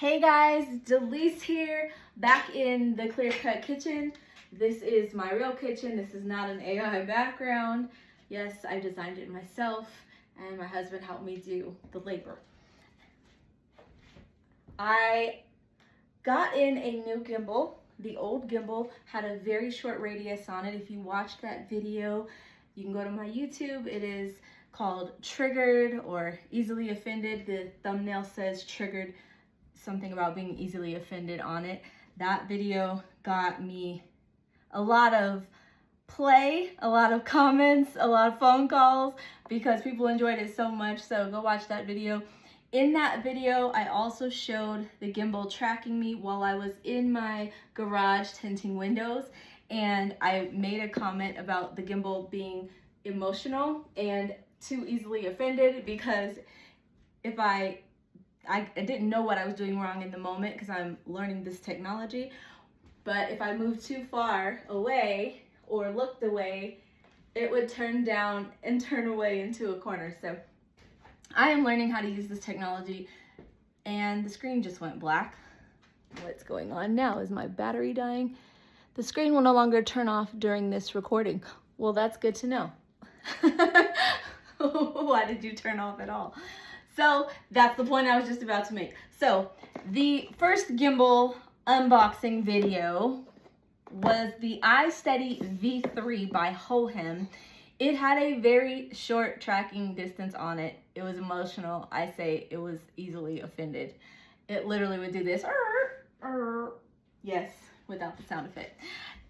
Hey guys, Delise here, back in the Clear Cut kitchen. This is my real kitchen. This is not an AI background. Yes, I designed it myself, and my husband helped me do the labor. I got in a new gimbal. The old gimbal had a very short radius on it. If you watched that video, you can go to my YouTube. It is called Triggered or Easily Offended. The thumbnail says Triggered, something about being easily offended on it. That video got me a lot of play, a lot of comments, a lot of phone calls because people enjoyed it so much. So go watch that video. In that video, I also showed the gimbal tracking me while I was in my garage tinting windows, and I made a comment about the gimbal being emotional and too easily offended because if I didn't know what I was doing wrong in the moment because I'm learning this technology, but if I moved too far away or looked away, it would turn down and turn away into a corner. So I am learning how to use this technology, and the screen just went black. What's going on now? Is my battery dying? The screen will no longer turn off during this recording. Well, that's good to know. Why did you turn off at all? So that's the point I was just about to make. So the first gimbal unboxing video was the iSteady V3 by Hohem. It had a very short tracking distance on it. It was emotional. I say it was easily offended. It literally would do this. Yes, without the sound effect.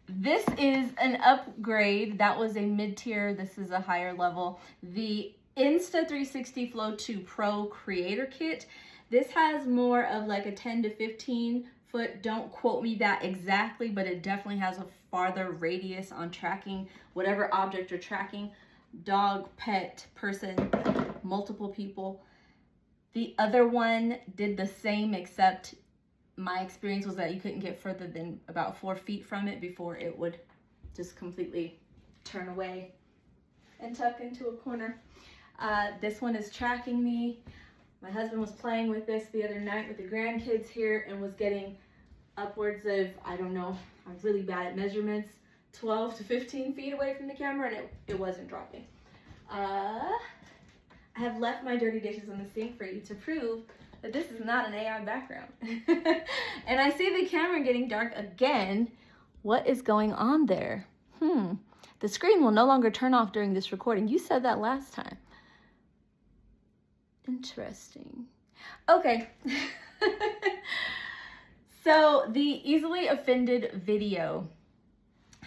This is an upgrade. That was a mid-tier. This is a higher level. The Insta360 Flow 2 Pro Creator Kit. This has more of like a 10 to 15 foot, don't quote me that exactly, but it definitely has a farther radius on tracking whatever object you're tracking. Dog, pet, person, multiple people. The other one did the same, except my experience was that you couldn't get further than about 4 feet from it before it would just completely turn away and tuck into a corner. This one is tracking me. My husband was playing with this the other night with the grandkids here and was getting upwards of, I don't know, I'm really bad at measurements, 12 to 15 feet away from the camera, and it wasn't dropping. I have left my dirty dishes on the sink for you to prove that this is not an AI background. And I see the camera getting dark again. What is going on there? The screen will no longer turn off during this recording. You said that last time. Interesting. Okay. So the easily offended video.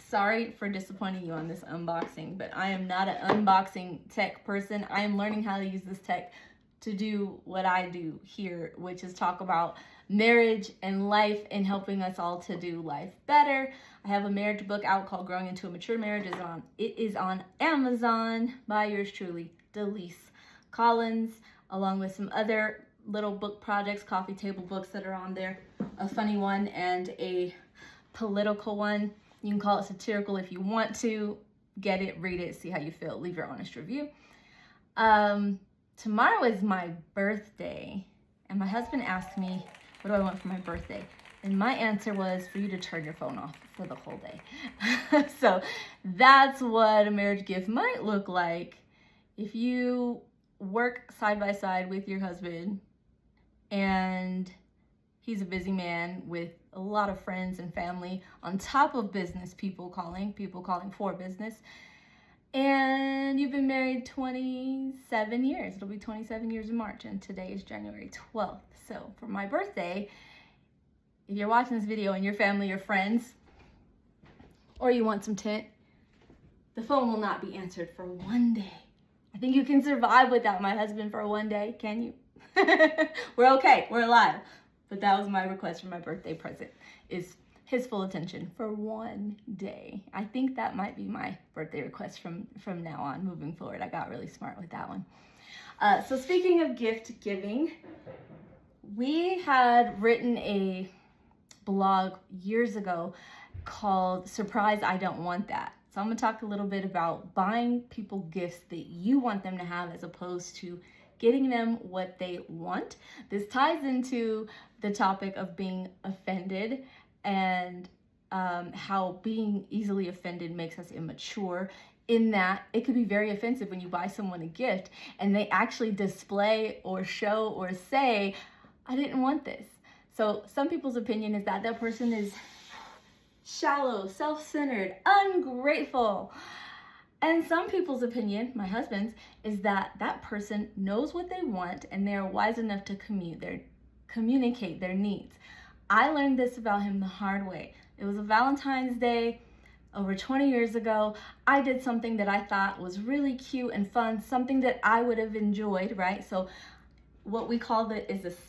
Sorry for disappointing you on this unboxing, but I am not an unboxing tech person. I am learning how to use this tech to do what I do here, which is talk about marriage and life and helping us all to do life better. I have a marriage book out called Growing into a Mature Marriage. It is on Amazon by yours truly, Delise Collins, along with some other little book projects, coffee table books that are on there. A funny one and a political one. You can call it satirical if you want to. Get it, read it, see how you feel. Leave your honest review. Tomorrow is my birthday, and my husband asked me, what do I want for my birthday? And my answer was for you to turn your phone off for the whole day. So that's what a marriage gift might look like if you work side by side with your husband and he's a busy man with a lot of friends and family on top of business, people calling for business. And you've been married 27 years. It'll be 27 years in March, and today is January 12th. So for my birthday, if you're watching this video and your family or friends, or you want some tint, the phone will not be answered for one day. I think you can survive without my husband for one day, can you? We're okay, we're alive. But that was my request for my birthday present, is his full attention for one day. I think that might be my birthday request from now on, moving forward. I got really smart with that one. So speaking of gift giving, we had written a blog years ago called Surprise, I Don't Want That. So I'm gonna talk a little bit about buying people gifts that you want them to have as opposed to getting them what they want. This ties into the topic of being offended and how being easily offended makes us immature, in that it could be very offensive when you buy someone a gift and they actually display or show or say, I didn't want this. So some people's opinion is that that person is shallow, self-centered, ungrateful. And some people's opinion, my husband's, is that that person knows what they want and they're wise enough to communicate their needs. I learned this about him the hard way. It was a Valentine's Day over 20 years ago. I did something that I thought was really cute and fun, something that I would have enjoyed, right? So what we call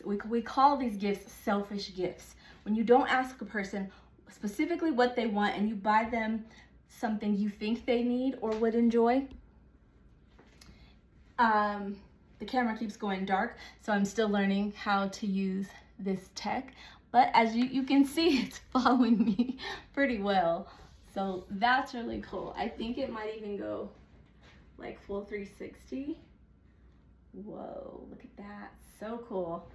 we call these gifts selfish gifts. When you don't ask a person specifically what they want and you buy them something you think they need or would enjoy. The camera keeps going dark, so I'm still learning how to use this tech. But as you can see, it's following me pretty well. So that's really cool. I think it might even go like full 360. Whoa, look at that. So cool.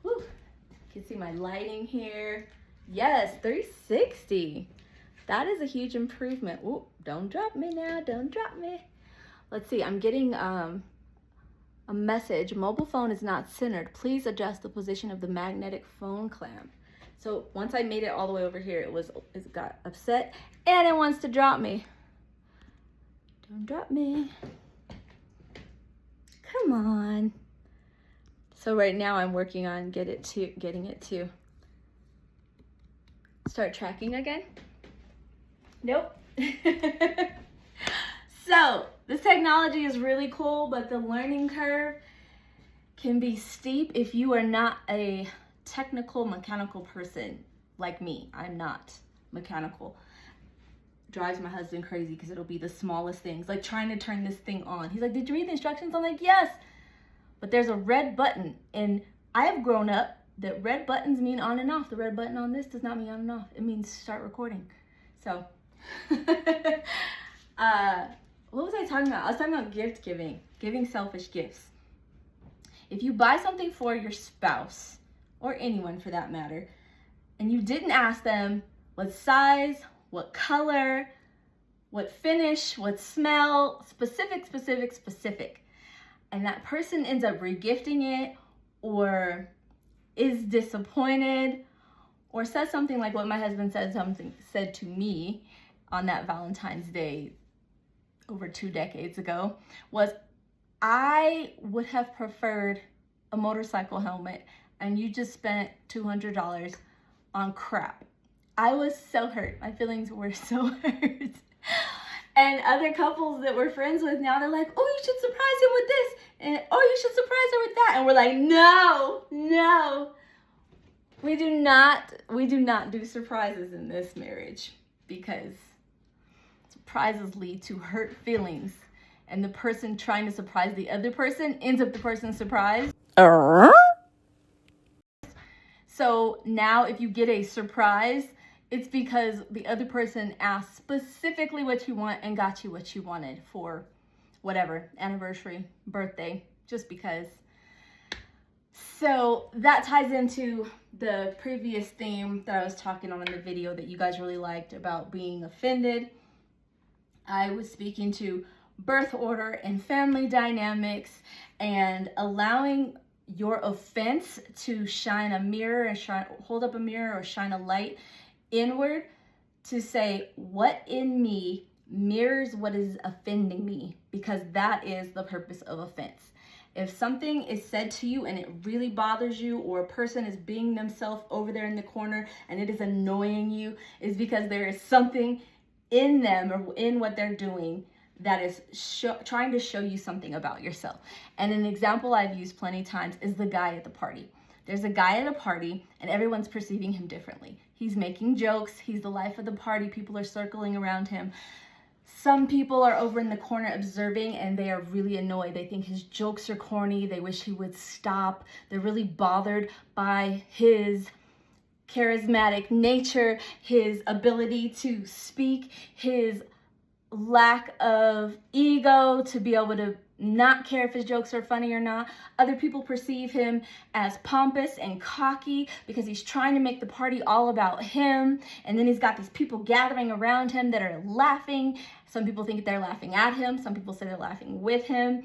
Woo. You can see my lighting here. Yes, 360. That is a huge improvement. Ooh, don't drop me now, don't drop me. Let's see, I'm getting a message. Mobile phone is not centered. Please adjust the position of the magnetic phone clamp. So once I made it all the way over here, it got upset and it wants to drop me. Don't drop me. Come on. So right now I'm working on getting it to start tracking again. Nope. So this technology is really cool, but the learning curve can be steep if you are not a technical mechanical person like me. I'm not mechanical. Drives my husband crazy because it'll be the smallest things, like trying to turn this thing on. He's like, did you read the instructions? I'm like, yes, but there's a red button, and I have grown up that red buttons mean on and off. The red button on this does not mean on and off. It means start recording. So what was I talking about? I was talking about gift giving selfish gifts. If you buy something for your spouse or anyone for that matter, and you didn't ask them what size, what color, what finish, what smell, specific, and that person ends up regifting it or is disappointed or says something like what my husband said to me on that Valentine's Day over 2 decades ago, was I would have preferred a motorcycle helmet and you just spent $200 on crap. I was so hurt. My feelings were so hurt. And other couples that we're friends with now, they're like, oh, you should surprise him with this. And oh, you should surprise her with that. And we're like, no. We do not do surprises in this marriage, because surprises lead to hurt feelings. And the person trying to surprise the other person ends up the person surprised. So now if you get a surprise, it's because the other person asked specifically what you want and got you what you wanted for whatever, anniversary, birthday, just because. So that ties into the previous theme that I was talking on in the video that you guys really liked about being offended. I was speaking to birth order and family dynamics and allowing your offense to shine a mirror and hold up a mirror or shine a light inward to say what in me mirrors what is offending me, because that is the purpose of offense. If something is said to you and it really bothers you, or a person is being themselves over there in the corner and it is annoying you, is because there is something in them or in what they're doing that is trying to show you something about yourself. And an example I've used plenty of times is the guy at the party. There's a guy at a party and everyone's perceiving him differently. He's making jokes. He's the life of the party. People are circling around him. Some people are over in the corner observing and they are really annoyed. They think his jokes are corny. They wish he would stop. They're really bothered by his charismatic nature, his ability to speak, his lack of ego to be able to not care if his jokes are funny or not. Other people perceive him as pompous and cocky because he's trying to make the party all about him. And then he's got these people gathering around him that are laughing. Some people think they're laughing at him. Some people say they're laughing with him.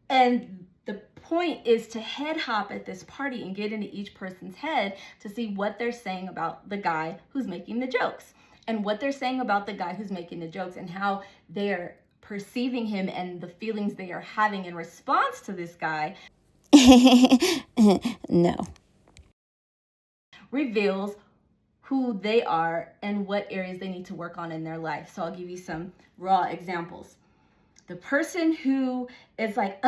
And the point is to head hop at this party and get into each person's head to see what they're saying about the guy who's making the jokes, and what they're saying about the guy who's making the jokes, and how they're perceiving him and the feelings they are having in response to this guy. No. Reveals who they are and what areas they need to work on in their life. So I'll give you some raw examples. The person who is like,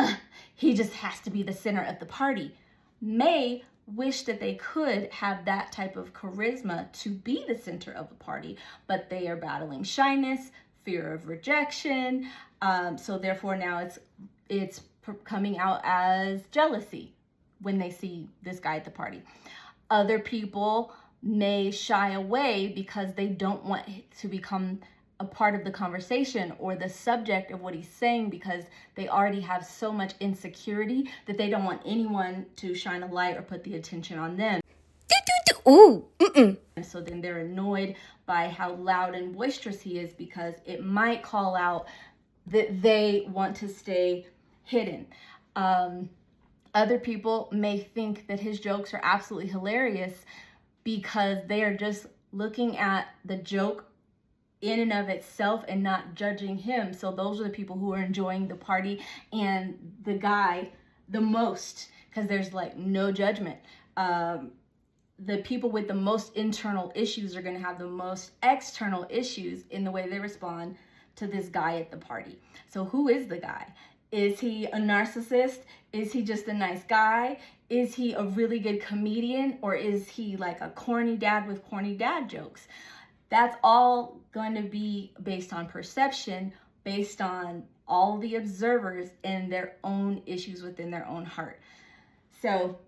he just has to be the center of the party, may wish that they could have that type of charisma to be the center of the party, but they are battling shyness, fear of rejection. So therefore now it's coming out as jealousy when they see this guy at the party. Other people may shy away because they don't want to become a part of the conversation or the subject of what he's saying, because they already have so much insecurity that they don't want anyone to shine a light or put the attention on them. Ooh, And so then they're annoyed by how loud and boisterous he is, because it might call out that they want to stay hidden. Other people may think that his jokes are absolutely hilarious because they are just looking at the joke in and of itself and not judging him. So those are the people who are enjoying the party and the guy the most, because there's like no judgment. The people with the most internal issues are going to have the most external issues in the way they respond to this guy at the party. So who is the guy? Is he a narcissist? Is he just a nice guy? Is he a really good comedian? Or is he like a corny dad with corny dad jokes? That's all going to be based on perception, based on all the observers and their own issues within their own heart. So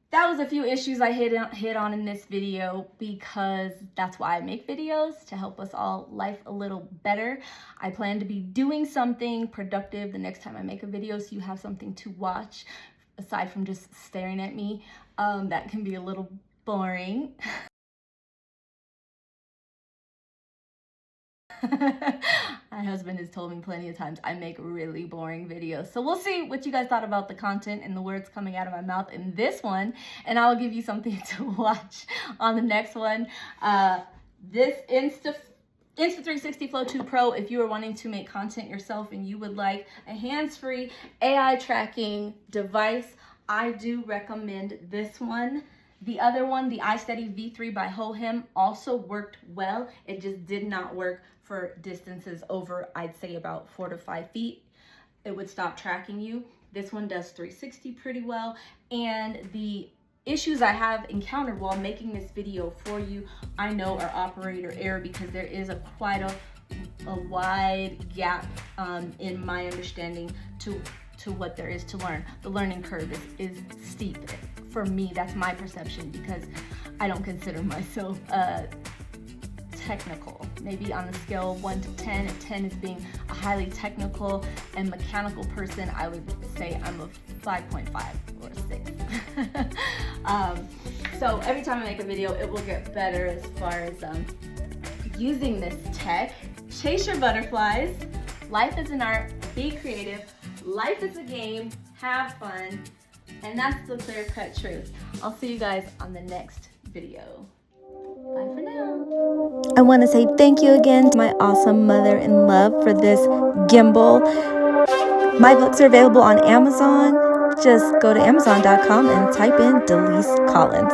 that was a few issues I hit on in this video, because that's why I make videos, to help us all life a little better. I plan to be doing something productive the next time I make a video, so you have something to watch aside from just staring at me. That can be a little boring. My husband has told me plenty of times I make really boring videos. So we'll see what you guys thought about the content and the words coming out of my mouth in this one, and I'll give you something to watch on the next one. This Insta360 Flow 2 Pro, if you are wanting to make content yourself and you would like a hands-free AI tracking device, I do recommend this one. The other one, the iSteady V3 by Hohem, also worked well. It just did not work for distances over, I'd say, about 4 to 5 feet. It would stop tracking you. This one does 360 pretty well. And the issues I have encountered while making this video for you, I know are operator error, because there is quite a wide gap in my understanding to what there is to learn. The learning curve is steep. For me, that's my perception, because I don't consider myself technical. Maybe on a scale of 1 to 10, if 10 is being a highly technical and mechanical person, I would say I'm a 5.5 or a 6. So every time I make a video, it will get better as far as using this tech. Chase your butterflies. Life is an art. Be creative. Life is a game. Have fun. And that's the clear-cut truth. I'll see you guys on the next video. Bye for now. I want to say thank you again to my awesome mother-in-law for this gimbal. My books are available on Amazon. Just go to Amazon.com and type in Delise Collins.